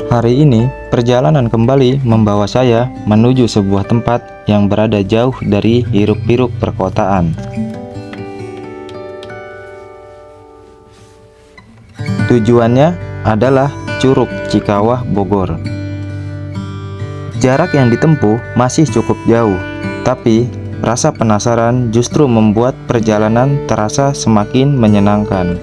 Hari ini, perjalanan kembali membawa saya menuju sebuah tempat yang berada jauh dari hiruk-pikuk perkotaan. Tujuannya adalah Curug Cikawah, Bogor. Jarak yang ditempuh masih cukup jauh, tapi rasa penasaran justru membuat perjalanan terasa semakin menyenangkan.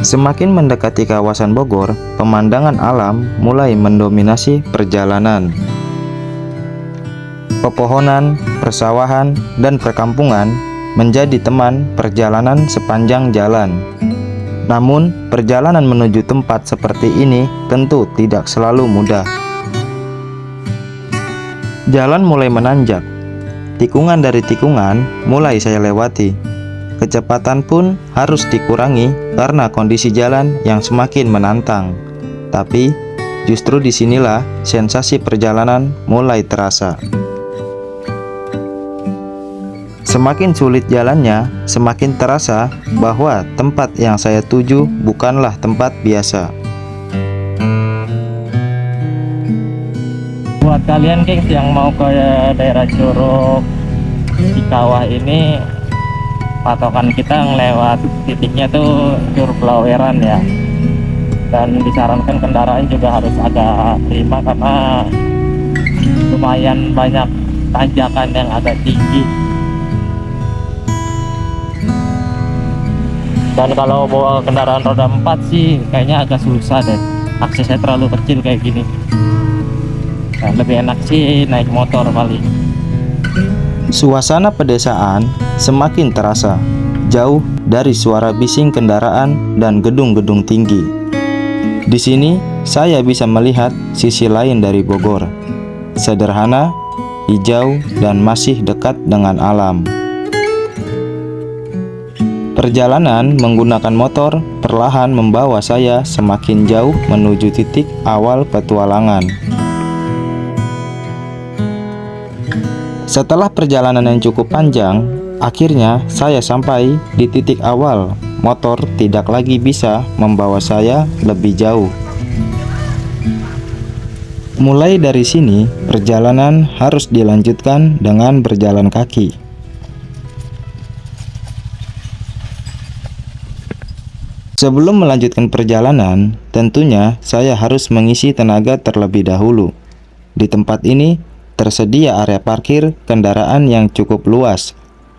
Semakin mendekati kawasan Bogor, pemandangan alam mulai mendominasi perjalanan. Pepohonan, persawahan, dan perkampungan menjadi teman perjalanan sepanjang jalan. Namun, perjalanan menuju tempat seperti ini tentu tidak selalu mudah. Jalan mulai menanjak. Tikungan dari tikungan mulai saya lewati. Kecepatan pun harus dikurangi karena kondisi jalan yang semakin menantang. Tapi, justru disinilah sensasi perjalanan mulai terasa. Semakin sulit jalannya, semakin terasa bahwa tempat yang saya tuju bukanlah tempat biasa. Buat kalian gengs yang mau ke daerah Curug Cikawah ini, patokan kita ngelewat titiknya tuh Curug Laweran ya. Dan disarankan kendaraan juga harus agak prima karena lumayan banyak tanjakan yang agak tinggi. Dan kalau bawa kendaraan roda 4 sih kayaknya agak susah deh, aksesnya terlalu kecil kayak gini. Nah, lebih enak sih naik motor paling. Suasana pedesaan semakin terasa, jauh dari suara bising kendaraan dan gedung-gedung tinggi. Di sini, saya bisa melihat sisi lain dari Bogor. Sederhana, hijau, dan masih dekat dengan alam. Perjalanan menggunakan motor perlahan membawa saya semakin jauh menuju titik awal petualangan. Setelah perjalanan yang cukup panjang, akhirnya saya sampai di titik awal. Motor tidak lagi bisa membawa saya lebih jauh. Mulai dari sini, perjalanan harus dilanjutkan dengan berjalan kaki. Sebelum melanjutkan perjalanan, tentunya saya harus mengisi tenaga terlebih dahulu. Di tempat ini, tersedia area parkir kendaraan yang cukup luas.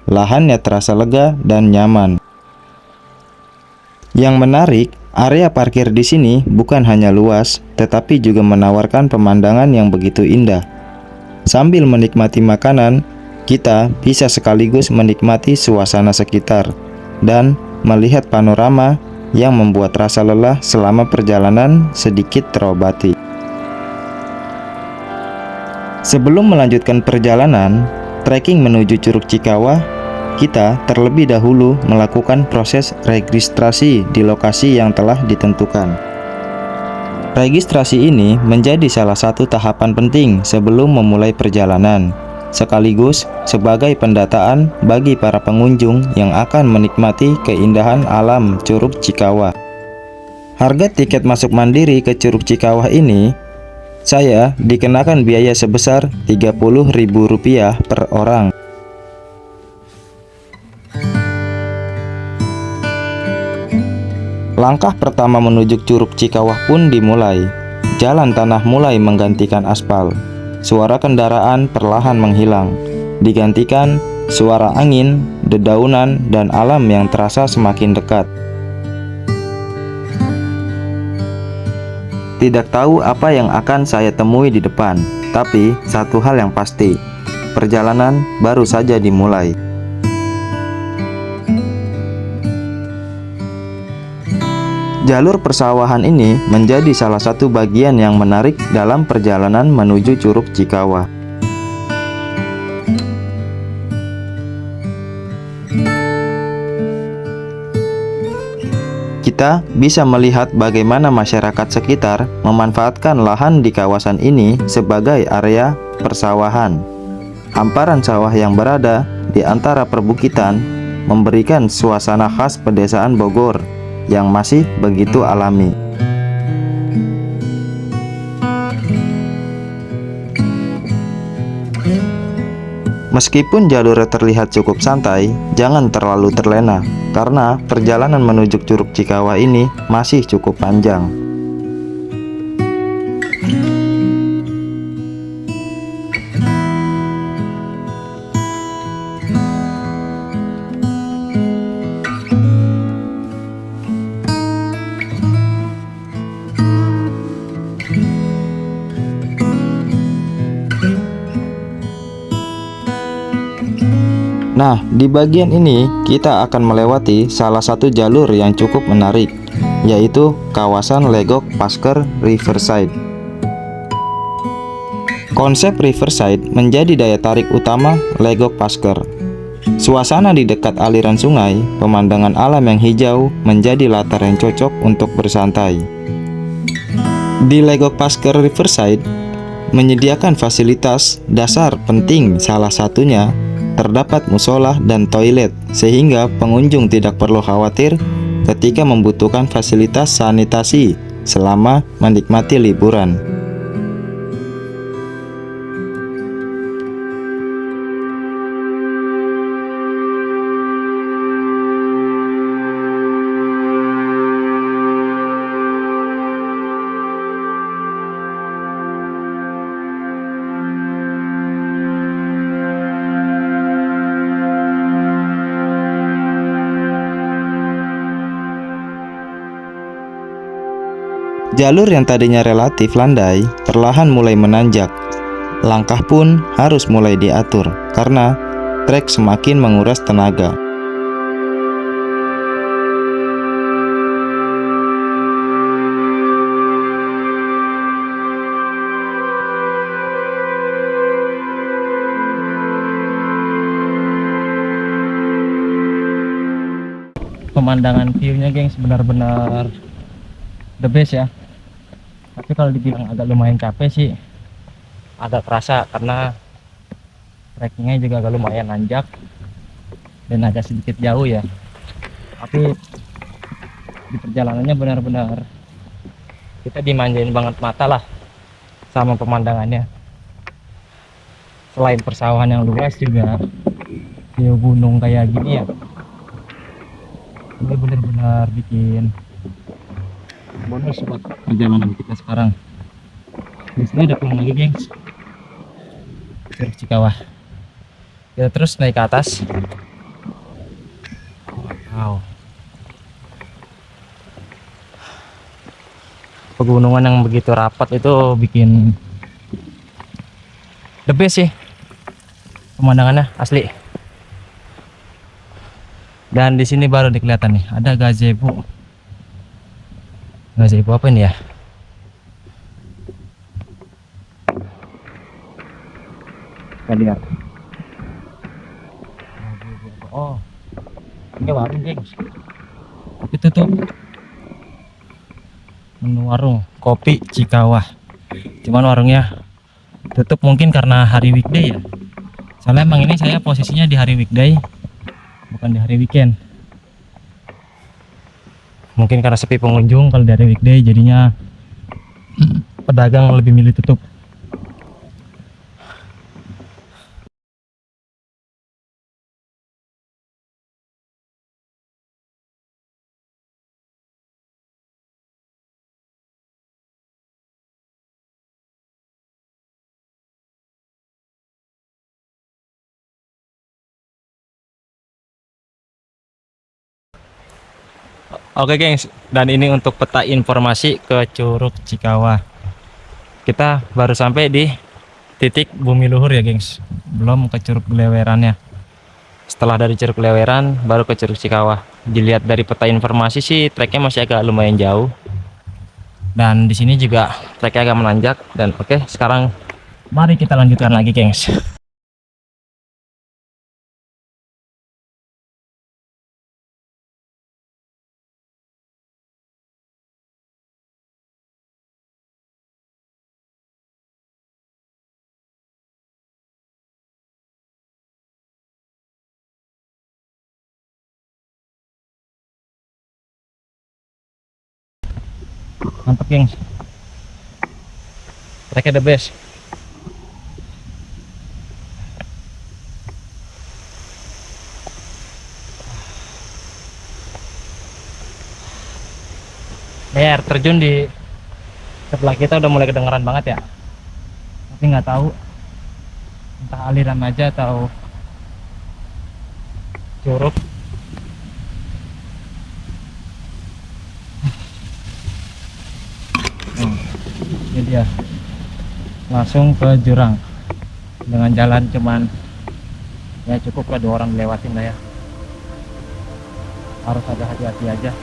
Lahannya terasa lega dan nyaman. Yang menarik, area parkir di sini bukan hanya luas, tetapi juga menawarkan pemandangan yang begitu indah. Sambil menikmati makanan, kita bisa sekaligus menikmati suasana sekitar dan melihat panorama yang membuat rasa lelah selama perjalanan sedikit terobati. Sebelum melanjutkan perjalanan, trekking menuju Curug Cikawah, kita terlebih dahulu melakukan proses registrasi di lokasi yang telah ditentukan. Registrasi ini menjadi salah satu tahapan penting sebelum memulai perjalanan, sekaligus sebagai pendataan bagi para pengunjung yang akan menikmati keindahan alam Curug Cikawah. Harga tiket masuk mandiri ke Curug Cikawah ini, saya dikenakan biaya sebesar Rp30.000 per orang. Langkah pertama menuju Curug Cikawah pun dimulai. Jalan tanah mulai menggantikan aspal. Suara kendaraan perlahan menghilang, digantikan suara angin, dedaunan, dan alam yang terasa semakin dekat. Tidak tahu apa yang akan saya temui di depan, tapi satu hal yang pasti, perjalanan baru saja dimulai. Jalur persawahan ini menjadi salah satu bagian yang menarik dalam perjalanan menuju Curug Cikawah. Kita bisa melihat bagaimana masyarakat sekitar memanfaatkan lahan di kawasan ini sebagai area persawahan. Hamparan sawah yang berada di antara perbukitan memberikan suasana khas pedesaan Bogor yang masih begitu alami. Meskipun jalurnya terlihat cukup santai, jangan terlalu terlena, karena perjalanan menuju Curug Cikawah ini masih cukup panjang. Nah, di bagian ini kita akan melewati salah satu jalur yang cukup menarik, yaitu kawasan Legok Pasker Riverside. Konsep Riverside menjadi daya tarik utama Legok Pasker. Suasana di dekat aliran sungai, pemandangan alam yang hijau menjadi latar yang cocok untuk bersantai. Di Legok Pasker Riverside menyediakan fasilitas dasar penting, salah satunya terdapat musola dan toilet, sehingga pengunjung tidak perlu khawatir ketika membutuhkan fasilitas sanitasi selama menikmati liburan. Jalur yang tadinya relatif landai perlahan mulai menanjak. Langkah pun harus mulai diatur karena trek semakin menguras tenaga. Pemandangan view-nya gengs benar-benar the best ya. Tapi kalau dibilang agak lumayan capek sih, agak kerasa karena trekkingnya juga agak lumayan nanjak dan agak sedikit jauh ya. Tapi di perjalanannya benar-benar kita dimanjain banget mata lah sama pemandangannya. Selain persawahan yang luas juga view gunung kayak gini ya, ini benar-benar bikin bonus buat perjalanan kita sekarang. Di sini ada pulang lagi gengs, Curug Cikawah. Kita terus naik ke atas. Wow, pegunungan yang begitu rapat itu bikin the best sih pemandangannya, asli. Dan di sini baru kelihatan nih ada gazebo. Gazebo apa ini ya? Kita lihat. Oh, ini warung gengs. Itu tuh menu warung kopi Cikawah. Cuman warungnya tutup mungkin karena hari weekday ya. Soalnya emang ini saya posisinya di hari weekday, bukan di hari weekend. Mungkin karena sepi pengunjung kalau dari weekday, jadinya pedagang lebih milih tutup. Oke gengs, dan ini untuk peta informasi ke Curug Cikawah. Kita baru sampai di titik bumi luhur ya gengs, belum ke Curug Lewerannya. Setelah dari Curug Leweran baru ke Curug Cikawah. Dilihat dari peta informasi sih treknya masih agak lumayan jauh, dan di sini juga treknya agak menanjak. Dan oke, sekarang mari kita lanjutkan lagi gengs. Mantap gengs, treknya the best. Ya, air terjun di sebelah kita udah mulai kedengeran banget ya. Tapi nggak tahu entah aliran aja atau curug. Ini dia, langsung ke jurang dengan jalan cuman ya cukup lah 2 orang lewatin lah ya. Harus ada hati-hati aja.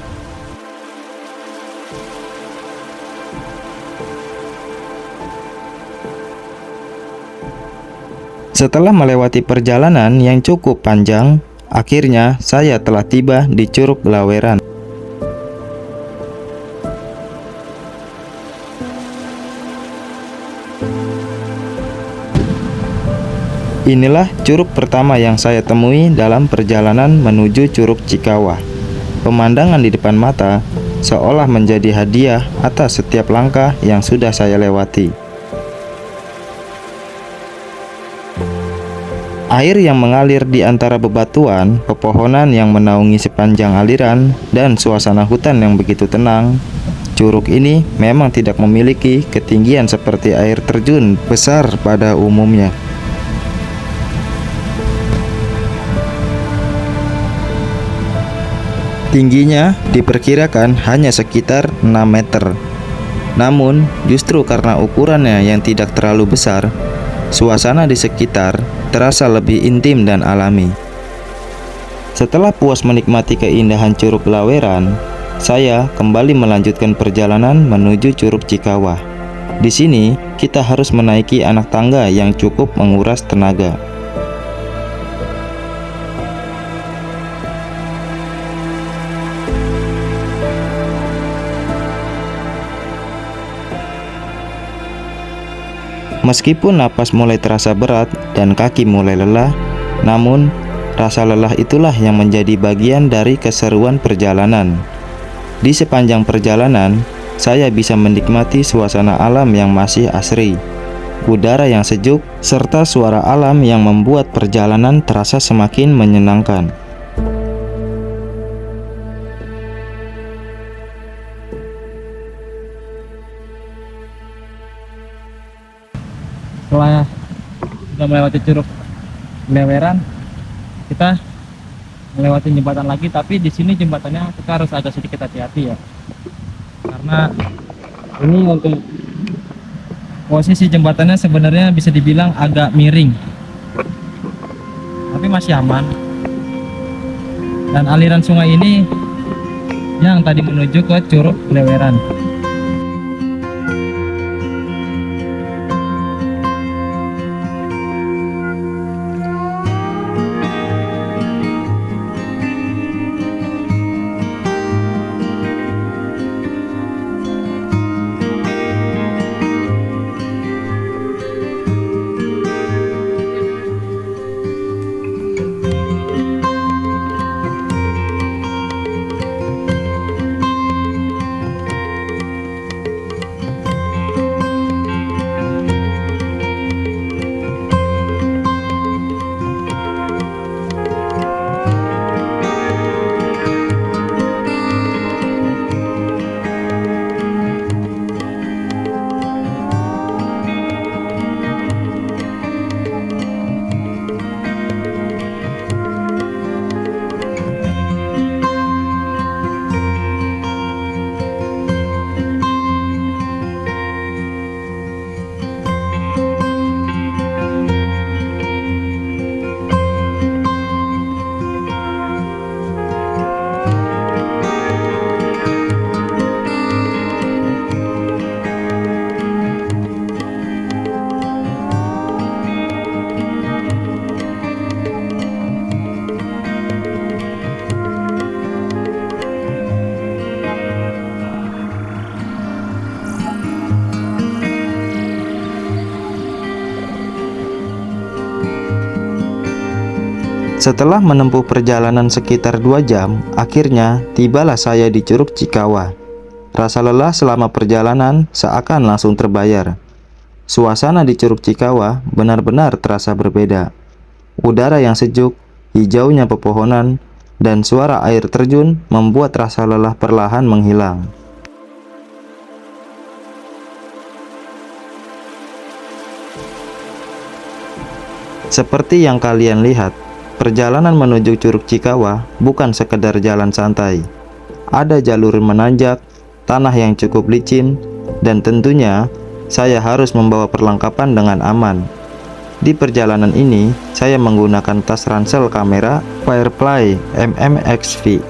Setelah melewati perjalanan yang cukup panjang, akhirnya saya telah tiba di Curug Laweran. Inilah curug pertama yang saya temui dalam perjalanan menuju Curug Cikawah. Pemandangan di depan mata seolah menjadi hadiah atas setiap langkah yang sudah saya lewati. Air yang mengalir di antara bebatuan, pepohonan yang menaungi sepanjang aliran, dan suasana hutan yang begitu tenang. Curug ini memang tidak memiliki ketinggian seperti air terjun besar pada umumnya. Tingginya diperkirakan hanya sekitar 6 meter. Namun, justru karena ukurannya yang tidak terlalu besar, suasana di sekitar terasa lebih intim dan alami. Setelah puas menikmati keindahan Curug Laweran, saya kembali melanjutkan perjalanan menuju Curug Cikawah. Di sini, kita harus menaiki anak tangga yang cukup menguras tenaga. Meskipun napas mulai terasa berat dan kaki mulai lelah, namun rasa lelah itulah yang menjadi bagian dari keseruan perjalanan. Di sepanjang perjalanan, saya bisa menikmati suasana alam yang masih asri, udara yang sejuk, serta suara alam yang membuat perjalanan terasa semakin menyenangkan. Setelah sudah melewati Curug Laweran, kita melewati jembatan lagi, tapi di sini jembatannya kita harus agak sedikit hati-hati ya, karena ini untuk posisi jembatannya sebenarnya bisa dibilang agak miring, tapi masih aman. Dan aliran sungai ini yang tadi menuju ke Curug Laweran. Setelah menempuh perjalanan sekitar 2 jam, akhirnya tibalah saya di Curug Cikawah. Rasa lelah selama perjalanan seakan langsung terbayar. Suasana di Curug Cikawah benar-benar terasa berbeda. Udara yang sejuk, hijaunya pepohonan, dan suara air terjun membuat rasa lelah perlahan menghilang. Seperti yang kalian lihat, perjalanan menuju Curug Cikawah bukan sekedar jalan santai. Ada jalur menanjak, tanah yang cukup licin, dan tentunya saya harus membawa perlengkapan dengan aman. Di perjalanan ini, saya menggunakan tas ransel kamera Firefly MMXV.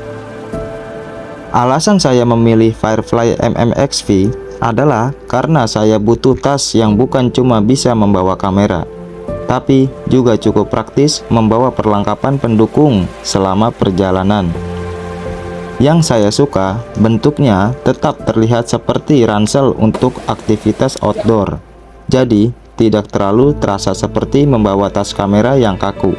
Alasan saya memilih Firefly MMXV adalah karena saya butuh tas yang bukan cuma bisa membawa kamera, tapi juga cukup praktis membawa perlengkapan pendukung selama perjalanan. Yang saya suka, bentuknya tetap terlihat seperti ransel untuk aktivitas outdoor. Jadi, tidak terlalu terasa seperti membawa tas kamera yang kaku.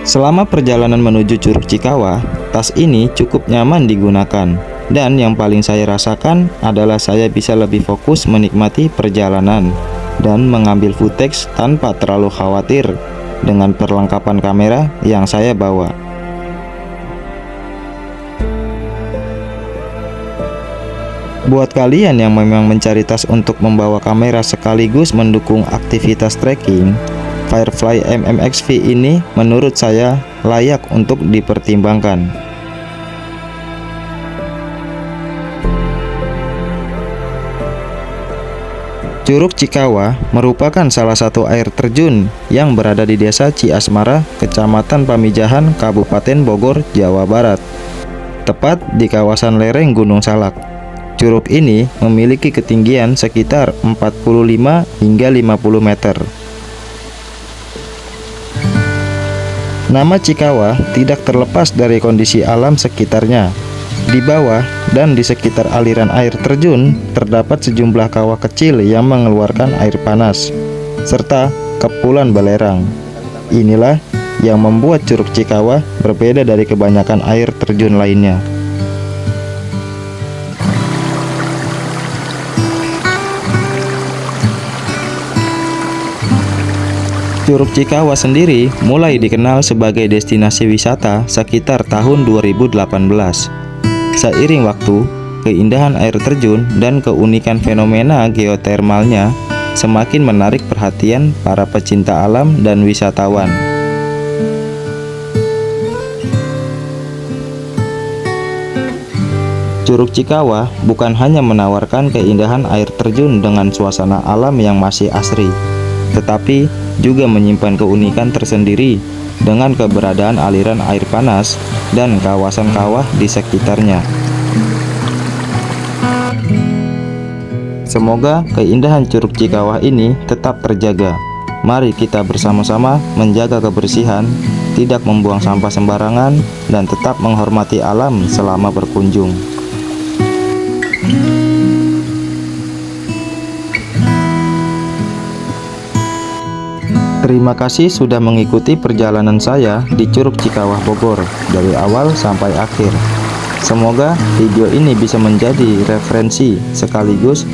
Selama perjalanan menuju Curug Cikawah, tas ini cukup nyaman digunakan. Dan yang paling saya rasakan adalah saya bisa lebih fokus menikmati perjalanan dan mengambil footage tanpa terlalu khawatir dengan perlengkapan kamera yang saya bawa. Buat kalian yang memang mencari tas untuk membawa kamera sekaligus mendukung aktivitas trekking, Firefly MMXV ini menurut saya layak untuk dipertimbangkan. Curug Cikawah merupakan salah satu air terjun yang berada di Desa Ciasmara, Kecamatan Pamijahan, Kabupaten Bogor, Jawa Barat, tepat di kawasan lereng Gunung Salak. Curug ini memiliki ketinggian sekitar 45 hingga 50 meter. Nama Cikawah tidak terlepas dari kondisi alam sekitarnya. Di bawah dan di sekitar aliran air terjun terdapat sejumlah kawah kecil yang mengeluarkan air panas, serta kepulan belerang. Inilah yang membuat Curug Cikawah berbeda dari kebanyakan air terjun lainnya. Curug Cikawah sendiri mulai dikenal sebagai destinasi wisata sekitar tahun 2018. Seiring waktu, keindahan air terjun dan keunikan fenomena geotermalnya semakin menarik perhatian para pecinta alam dan wisatawan. Curug Cikawah bukan hanya menawarkan keindahan air terjun dengan suasana alam yang masih asri, tetapi juga menyimpan keunikan tersendiri dengan keberadaan aliran air panas dan kawasan kawah di sekitarnya. Semoga keindahan Curug Cikawah ini tetap terjaga. Mari kita bersama-sama menjaga kebersihan, tidak membuang sampah sembarangan, dan tetap menghormati alam selama berkunjung. Terima kasih sudah mengikuti perjalanan saya di Curug Cikawah Bogor dari awal sampai akhir. Semoga video ini bisa menjadi referensi sekaligus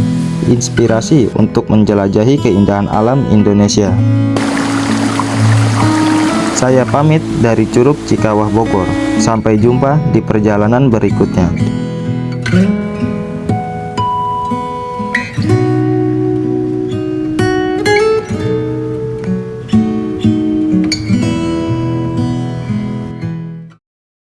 inspirasi untuk menjelajahi keindahan alam Indonesia. Saya pamit dari Curug Cikawah Bogor. Sampai jumpa di perjalanan berikutnya.